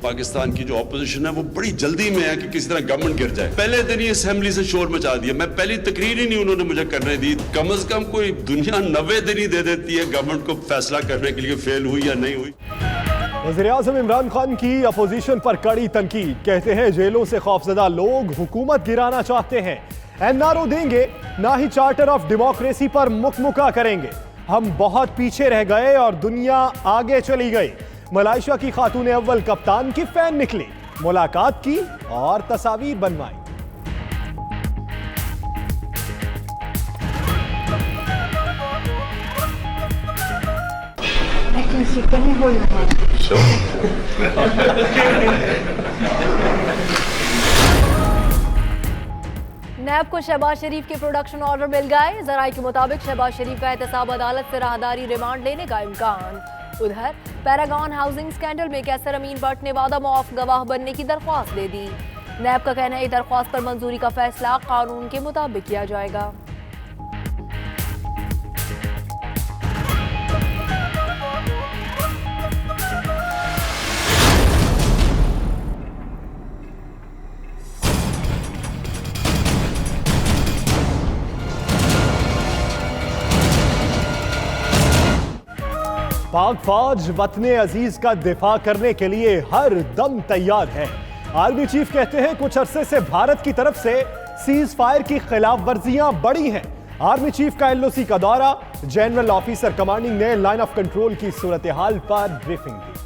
पाकिस्तान की जो ऑपोजिशन है वो बड़ी जल्दी में है कि किसी तरह गवर्नमेंट गिर जाए। पहले दिन ही असेंबली से शोर मचा दिया, मैं पहली तकरीर ही नहीं उन्होंने मुझे करने दी। कम से कम कोई दुनिया 90 दिन ही दे देती है गवर्नमेंट को फैसला करने के लिए फेल हुई या नहीं हुई। वज़ीर-ए-आज़म इमरान खान की अपोजिशन पर कड़ी तनकीद, कहते हैं जेलों से खौफजदा लोग हुकूमत गिराना चाहते हैं। एनआरओ देंगे ना ही चार्टर ऑफ डेमोक्रेसी पर मुकमुका करेंगे। हम बहुत पीछे रह गए और दुनिया आगे चली गई। मलाइशिया की खातून अव्वल कप्तान की फैन निकली, मुलाकात की और तस्वीर बनवाई। नैब को शहबाज शरीफ के प्रोडक्शन ऑर्डर मिल गए। जराये के मुताबिक शहबाज शरीफ का एहतसाब अदालत से राहदारी रिमांड लेने का इम्कान। उधर पैरागॉन हाउसिंग स्कैंडल में कैसर अमीन भट्ट ने वादा मुआफ गवाह बनने की दरख्वास्त दे दी। नैब का कहना है दरख्वास्त पर मंजूरी का फैसला कानून के मुताबिक किया जाएगा। पाक फौज वतने अजीज का दिफा करने के लिए हर दम तैयार है। आर्मी चीफ कहते हैं कुछ अरसे से भारत की तरफ से सीज फायर की खिलाफ वर्जियां बढ़ी हैं। आर्मी चीफ का एलओसी का दौरा, जनरल ऑफिसर कमांडिंग ने लाइन ऑफ कंट्रोल की सूरत हाल पर ब्रीफिंग दी।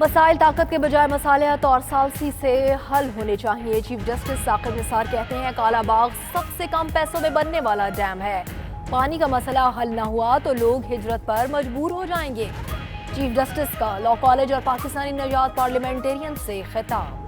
मसाइल ताकत के बजाय मसालियात और सालसी से हल होने चाहिए। चीफ जस्टिस साकिब निसार कहते हैं काला बाग सबसे कम पैसों में बनने वाला डैम है। पानी का मसला हल न हुआ तो लोग हिजरत पर मजबूर हो जाएंगे। चीफ जस्टिस का लॉ कॉलेज और पाकिस्तानी नजात पार्लियामेंटेरियन से खिताब।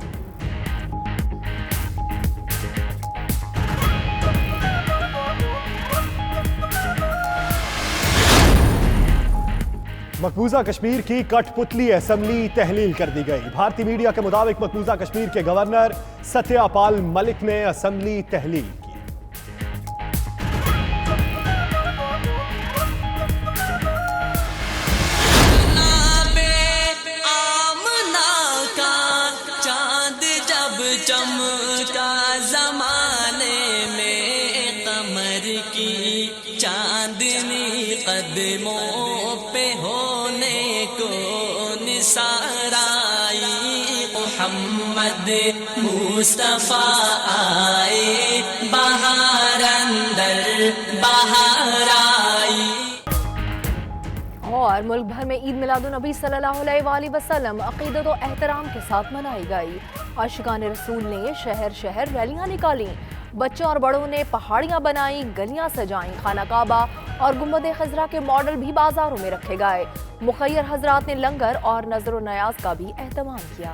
मकबूजा कश्मीर की कठपुतली असेंबली तहलील कर दी गई। भारतीय मीडिया के मुताबिक मकबूजा कश्मीर के गवर्नर सत्यपाल मलिक ने असेंबली तहलील की। चमका जमाने में कमर की चांदनी कदमों पे होने को निसाराई। मोहम्मद मुस्तफा आए बहार अंदर बहार आई। और मुल्क भर में ईद मिलादुन्नबी सल्लल्लाहु अलैहि वसल्लम अकीदत और एहतराम के साथ मनाई गई। आशिकाने रसूल ने शहर शहर रैलियां निकाली। बच्चों और बड़ों ने पहाड़ियां बनाई, गलियां सजाई। खाना काबा और गुंबद खजरा के मॉडल भी बाजारों में रखे गए। मुखय्यर हजरात ने लंगर और नजर व नयाज का भी एहतमाम किया।